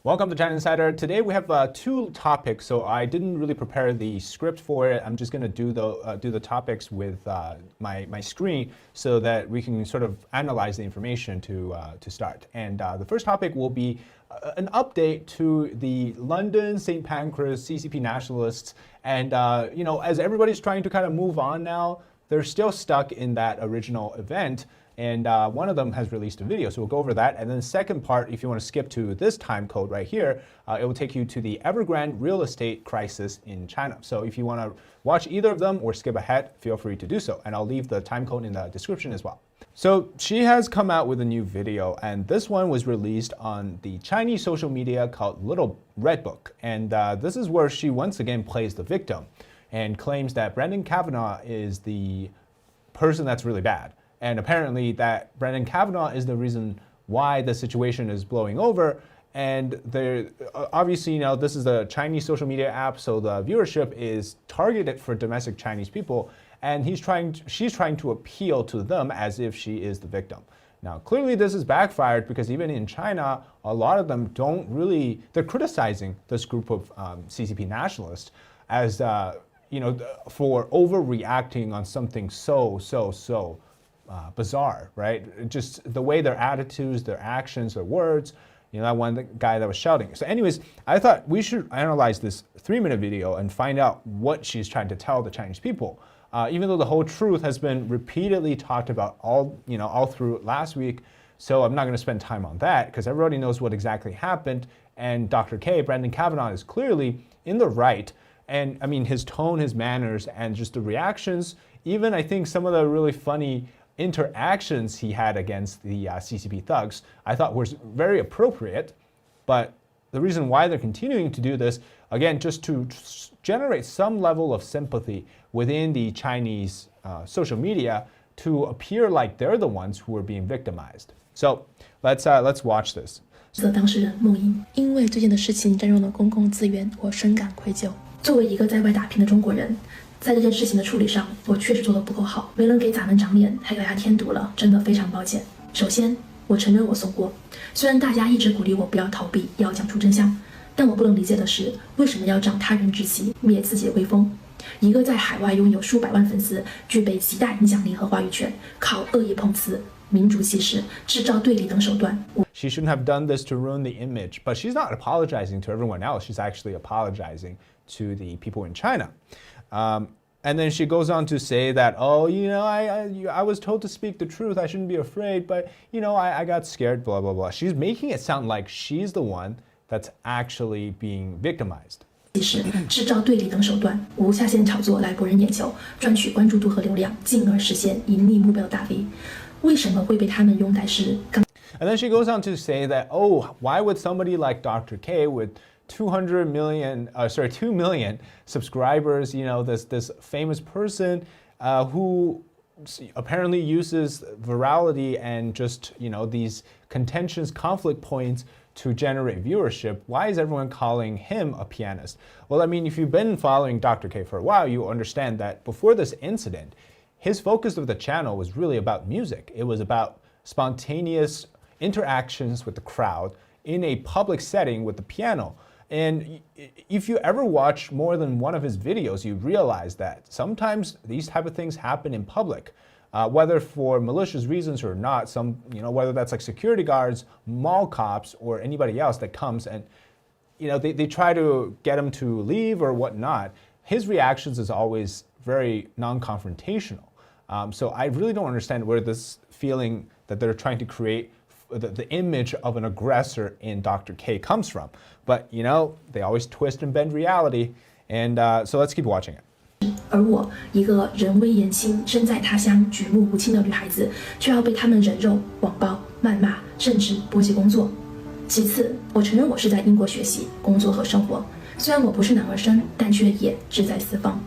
Welcome to China Insider. Today we have two topics, so I didn't really prepare the script for it. I'm just going to do the topics with my screen so that we can sort of analyze the information to start. And the first topic will be an update to the London St. Pancras CCP nationalists. And as everybody's trying to kind of move on now, they're still stuck in that original event. And one of them has released a video, so we'll go over that. And then the second part, if you want to skip to this time code right here, it will take you to the Evergrande real estate crisis in China. So if you want to watch either of them or skip ahead, feel free to do so. And I'll leave the time code in the description as well. So she has come out with a new video, and this one was released on the Chinese social media called Little Red Book. And this is where she once again plays the victim and claims that Brendan Kavanaugh is the person that's really bad. And apparently that Brendan Kavanaugh is the reason why the situation is blowing over. And obviously, this is a Chinese social media app, so the viewership is targeted for domestic Chinese people. And she's trying to appeal to them as if she is the victim. Now, clearly this has backfired because even in China, a lot of them they're criticizing this group of CCP nationalists as, for overreacting on something so bizarre, right? Just the way their attitudes, their actions, their words, that one guy that was shouting. So anyways, I thought we should analyze this 3-minute video and find out what she's trying to tell the Chinese people. Even though the whole truth has been repeatedly talked about all through last week. So I'm not going to spend time on that because everybody knows what exactly happened. And Dr. K, Brendan Kavanaugh, is clearly in the right. And I mean, his tone, his manners, and just the reactions, even I think some of the really funny interactions he had against the CCP thugs, I thought was very appropriate. But the reason why they're continuing to do this, again, just to generate some level of sympathy within the Chinese social media to appear like they're the ones who are being victimized. So let's watch this. 当事人孟英，因为最近的事情占用了公共资源，我深感愧疚。作为一个在外打拼的中国人，在这件事情的处理上，我确实做得不够好，没能给咱们长脸，还咬牙添堵了，真的非常抱歉。首先，我承认我怂过，虽然大家一直鼓励我不要逃避，要讲出真相，但我不能理解的是，为什么要长他人志气，灭自己的威风？一个在海外拥有数百万粉丝，具备极大影响力和话语权，靠恶意碰瓷、民族歧视、制造对立等手段。She shouldn't have done this to ruin the image, but she's not apologizing to everyone else. She's actually apologizing to the people in China. And then she goes on to say that, I was told to speak the truth. I shouldn't be afraid, but, I got scared, blah, blah, blah. She's making it sound like she's the one that's actually being victimized. 制造对立等手段，无下限炒作来博人眼球，赚取关注度和流量，进而实现盈利目标的大 V。为什么会被他们拥戴是？ And then she goes on to say that, why would somebody like Dr. K with 2 million subscribers, this famous person who apparently uses virality and just, these contentions, conflict points to generate viewership. Why is everyone calling him a pianist? Well, I mean, if you've been following Dr. K for a while, you understand that before this incident, his focus of the channel was really about music. It was about spontaneous interactions with the crowd in a public setting with the piano. And if you ever watch more than one of his videos, you realize that sometimes these type of things happen in public, whether for malicious reasons or not. Whether that's like security guards, mall cops, or anybody else that comes and, they try to get him to leave or whatnot. His reactions is always very non-confrontational. So I really don't understand where this feeling that they're trying to create the image of an aggressor in Dr. K comes from. But, they always twist and bend reality. And so let's keep watching it. 而我，一个人微言轻、身在他乡、举目无亲的女孩子，却要被他们人肉、网暴、谩骂，甚至波及工作。其次，我承认我是在英国学习、工作和生活，虽然我不是男儿身，但却也志在四方。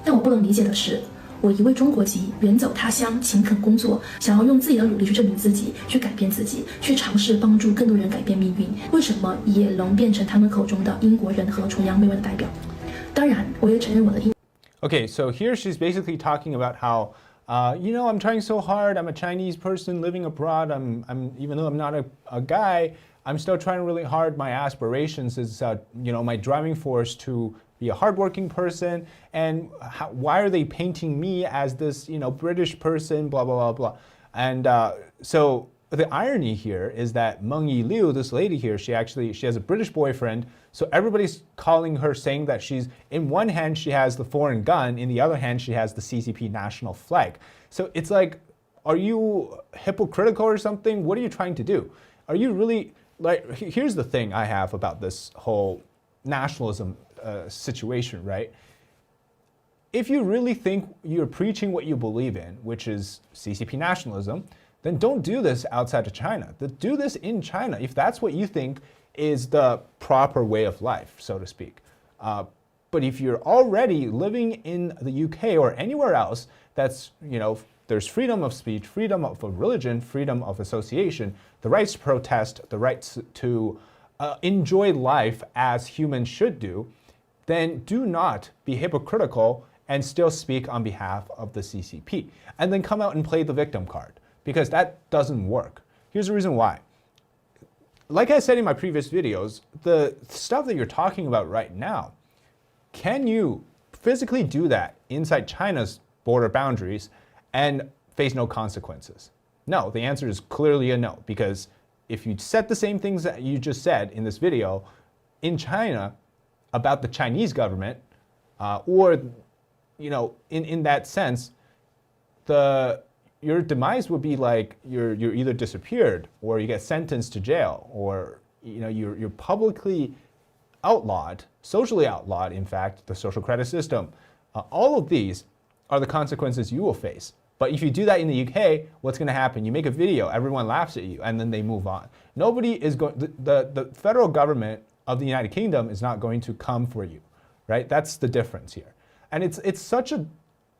但我不能理解的是，我一位中国籍，远走他乡，勤恳工作，想要用自己的努力去证明自己，去改变自己，去尝试帮助更多人改变命运。为什么也能变成他们口中的英国人和崇洋媚外的代表？当然，我也承认我的英。Okay, so here she's basically talking about how, I'm trying so hard. I'm a Chinese person living abroad. I'm even though I'm not a guy, I'm still trying really hard. My aspirations is, my driving force to be a hardworking person. And why are they painting me as this, British person, blah, blah, blah, blah. And so the irony here is that Meng Yi Liu, this lady here, she has a British boyfriend. So everybody's calling her, saying that in one hand, she has the foreign gun. In the other hand, she has the CCP national flag. So it's like, are you hypocritical or something? What are you trying to do? Are you really, here's the thing I have about this whole nationalism situation, right? If you really think you're preaching what you believe in, which is CCP nationalism, then don't do this outside of China. Do this in China if that's what you think is the proper way of life, so to speak. But if you're already living in the UK or anywhere else, that's, there's freedom of speech, freedom of religion, freedom of association, the rights to protest, the rights to enjoy life as humans should do, then do not be hypocritical and still speak on behalf of the CCP. And then come out and play the victim card, because that doesn't work. Here's the reason why. Like I said in my previous videos, the stuff that you're talking about right now, can you physically do that inside China's border boundaries and face no consequences? No, the answer is clearly a no, because if you said the same things that you just said in this video in China about the Chinese government, or in that sense, your demise would be like you're either disappeared or you get sentenced to jail, or you're publicly outlawed, socially outlawed, in fact, the social credit system. All of these are the consequences you will face. But if you do that in the UK, what's going to happen? You make a video, everyone laughs at you, and then they move on. Nobody is going, the federal government of the United Kingdom is not going to come for you, right? That's the difference here. And it's such an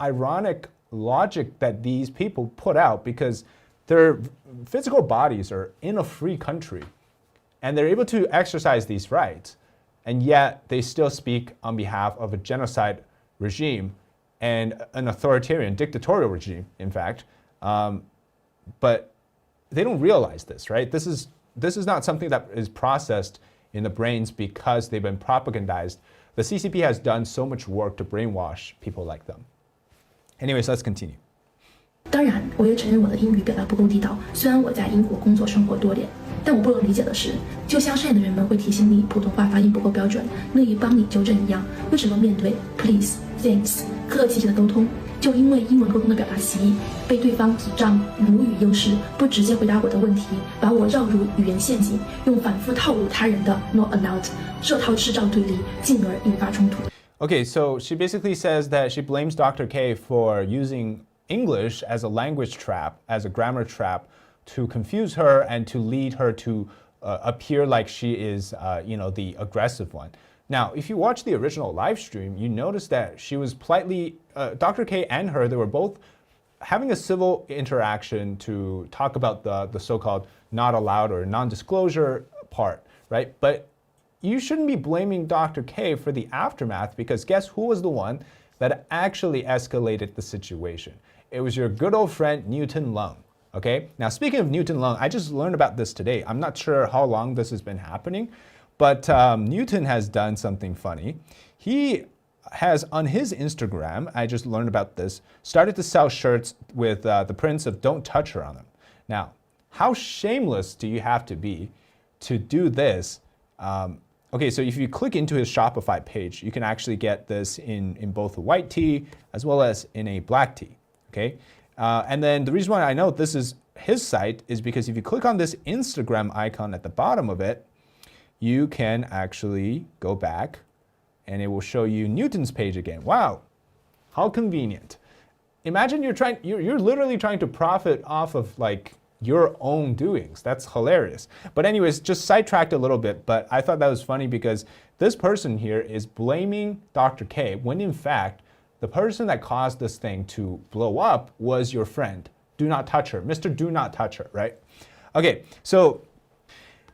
ironic logic that these people put out, because their physical bodies are in a free country and they're able to exercise these rights, and yet they still speak on behalf of a genocide regime and an authoritarian, dictatorial regime, in fact. But they don't realize this, right? This is not something that is processed in the brains because they've been propagandized. The CCP has done so much work to brainwash people like them. Anyways, let's continue. 当然，我也承认我的英语表达不够地道。虽然我在英国工作生活多年，但我不能理解的是，就像善意的人们会提醒你普通话发音不够标准，乐意帮你纠正一样，为什么面对 please、thanks 客客气气的沟通，就因为英文沟通的表达歧义，被对方倚仗母语优势，不直接回答我的问题，把我绕入语言陷阱，用反复套路他人的 not allowed 这套制造对立，进而引发冲突。Okay, so she basically says that she blames Dr. K for using English as a language trap, as a grammar trap, to confuse her and to lead her to appear like she is, the aggressive one. Now, if you watch the original live stream, you notice that she was politely, Dr. K and her, they were both having a civil interaction to talk about the so-called not allowed or non-disclosure part, right? But you shouldn't be blaming Dr. K for the aftermath, because guess who was the one that actually escalated the situation? It was your good old friend Newton Lung. Okay, now speaking of Newton Lung, I just learned about this today. I'm not sure how long this has been happening, but Newton has done something funny. He has on his Instagram, I just learned about this, started to sell shirts with the prints of "Don't touch her" on them. Now, how shameless do you have to be to do this? Okay, so if you click into his Shopify page, you can actually get this in both a white tee as well as in a black tee. Okay, and then the reason why I know this is his site is because if you click on this Instagram icon at the bottom of it, you can actually go back and it will show you Newton's page again. Wow, how convenient. Imagine you're literally trying to profit off of like your own doings. That's hilarious. But anyways, just sidetracked a little bit, but I thought that was funny because this person here is blaming Dr. K when in fact, the person that caused this thing to blow up was your friend. Do not touch her. Mr. Do not touch her, right? Okay, so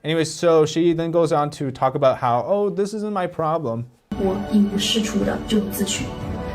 anyways, so she then goes on to talk about how, oh, this isn't my problem. 我一无是处的就自取。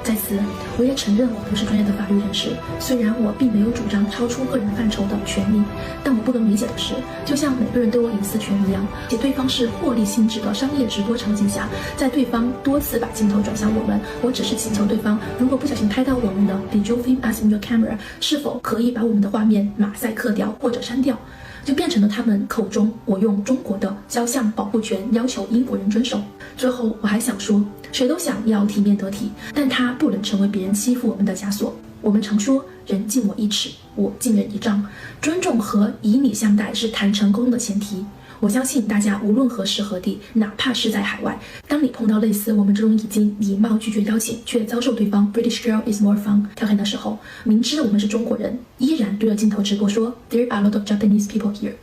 在此，我也承认我不是专业的法律人士，虽然我并没有主张超出个人范畴的权利，但我不能理解的是，就像每个人都有隐私权一样，且对方是获利性质的商业直播场景下，在对方多次把镜头转向我们，我只是请求对方，如果不小心拍到我们的 Did you film us in your camera？ 是否可以把我们的画面马赛克掉或者删掉？就变成了他们口中我用中国的肖像保护权要求英国人遵守。最后我还想说，谁都想要体面得体，但他不能成为别人欺负我们的枷锁。我们常说人敬我一尺，我敬人一丈，尊重和以礼相待是谈成功的前提。我相信大家无论何时何地，哪怕是在海外，当你碰到类似我们这种已经礼貌拒绝邀请，却遭受对方 British girl is more fun 调侃的时候，明知我们是中国人，依然对着镜头直播说 There are a lot of Japanese people here.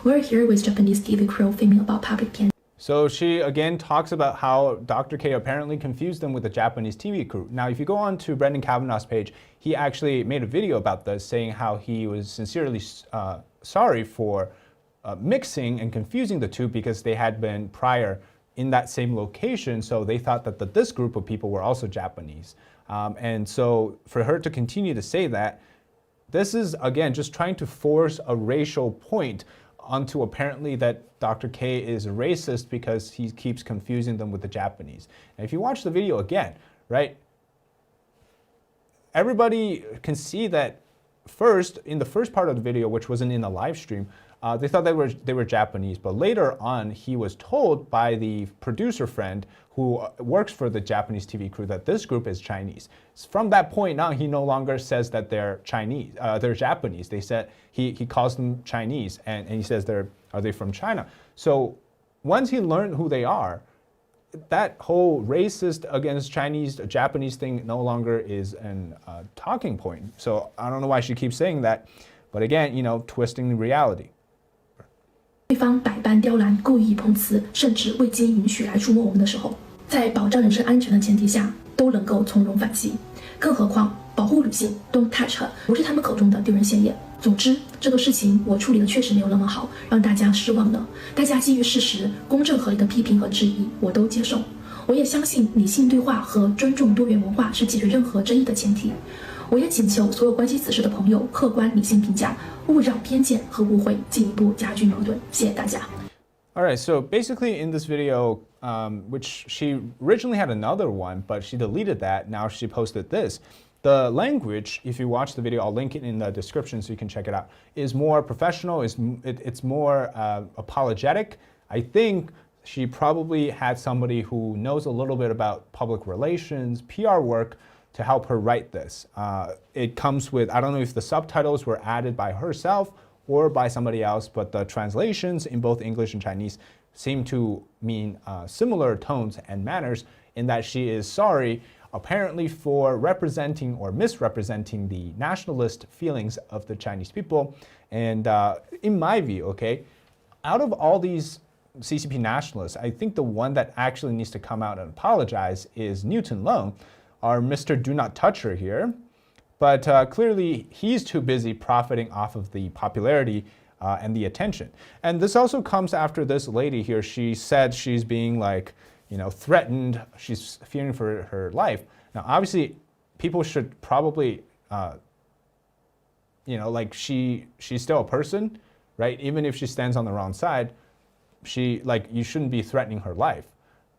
We're here with Japanese TV crew filming about public piano. So she again talks about how Dr. K apparently confused them with the Japanese TV crew. Now, if you go on to Brendan Kavanaugh's page, he actually made a video about this, saying how he was sincerely sorry for mixing and confusing the two because they had been prior in that same location, so they thought that this group of people were also Japanese. And so for her to continue to say that, this is, again, just trying to force a racial point onto apparently that Dr. K is a racist because he keeps confusing them with the Japanese. And if you watch the video again, right, everybody can see that first, in the first part of the video, which wasn't in the live stream, they thought they were Japanese, but later on, he was told by the producer friend who works for the Japanese TV crew that this group is Chinese. From that point on, he no longer says that they're Chinese, they're Japanese. They said he calls them Chinese, and he says are they from China? So once he learned who they are, that whole racist against Chinese, Japanese thing no longer is a talking point. So I don't know why she keeps saying that, but again, twisting the reality. 对方百般刁难，故意碰瓷，甚至未经允许来触摸我们的时候，在保障人身安全的前提下，都能够从容反击。更何况保护女性 ，Don't touch her， 不是他们口中的丢人现眼。总之，这个事情我处理的确实没有那么好，让大家失望了。大家基于事实、公正合理的批评和质疑，我都接受。我也相信理性对话和尊重多元文化是解决任何争议的前提。我也请求所有关心此事的朋友客观理性评价，勿让偏见和误会进一步加剧矛盾。谢谢大家。All right, so basically in this video, which she originally had another one, but she deleted that. Now she posted this. The language, if you watch the video, I'll link it in the description so you can check it out, is more professional, it's more apologetic. I think she probably had somebody who knows a little bit about public relations, PR work, to help her write this. It comes with, I don't know if the subtitles were added by herself or by somebody else, but the translations in both English and Chinese seem to mean similar tones and manners in that she is sorry apparently for representing or misrepresenting the nationalist feelings of the Chinese people. And in my view, okay, out of all these CCP nationalists, I think the one that actually needs to come out and apologize is Newton Leung, our Mr. Do Not Touch Her here. But clearly, he's too busy profiting off of the popularity and the attention. And this also comes after this lady here. She said she's being threatened. She's fearing for her life. Now, obviously, people should probably, she's still a person, right? Even if she stands on the wrong side, you shouldn't be threatening her life.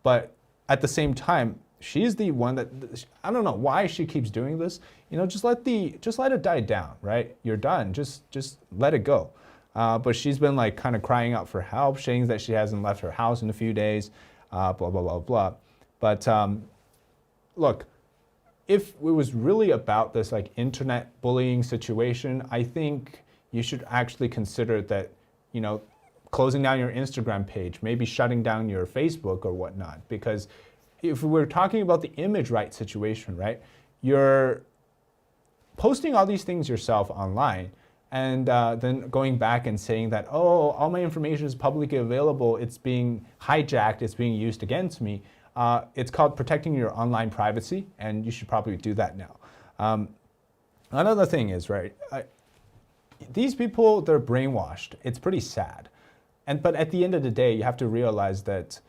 But at the same time, she's the one that, I don't know why she keeps doing this. Just let it die down, right? You're done. Just let it go. But she's been kind of crying out for help, saying that she hasn't left her house in a few days, blah, blah, blah, blah. But look, if it was really about this internet bullying situation, I think you should actually consider that, closing down your Instagram page, maybe shutting down your Facebook or whatnot, because if we're talking about the image right situation, right, you're posting all these things yourself online and then going back and saying that, oh, all my information is publicly available, it's being hijacked, it's being used against me. It's called protecting your online privacy, and you should probably do that now. Another thing is, right, these people, they're brainwashed. It's pretty sad. But at the end of the day, you have to realize that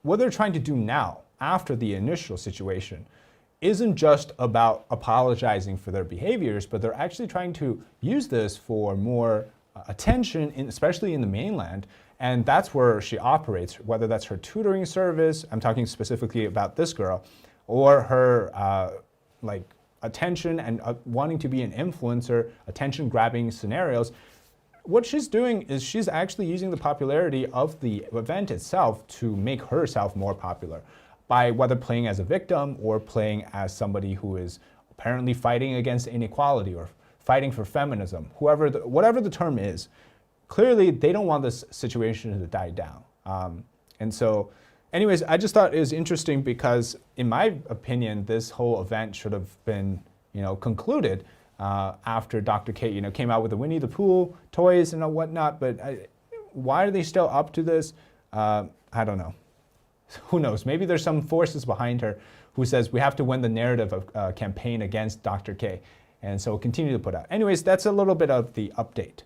what they're trying to do now, after the initial situation, isn't just about apologizing for their behaviors, but they're actually trying to use this for more attention, especially in the mainland. And that's where she operates, whether that's her tutoring service, I'm talking specifically about this girl, or her like attention and wanting to be an influencer, attention grabbing scenarios. What she's doing is she's actually using the popularity of the event itself to make herself more popular by whether playing as a victim or playing as somebody who is apparently fighting against inequality or fighting for feminism, whatever the term is. Clearly, they don't want this situation to die down. And so, anyways, I just thought it was interesting because, in my opinion, this whole event should have been, concluded after Dr. K, came out with the Winnie the Pooh toys and whatnot. But why are they still up to this? I don't know. Who knows? Maybe there's some forces behind her who says we have to win the narrative of campaign against Dr. K. And so we'll continue to put out. Anyways, that's a little bit of the update.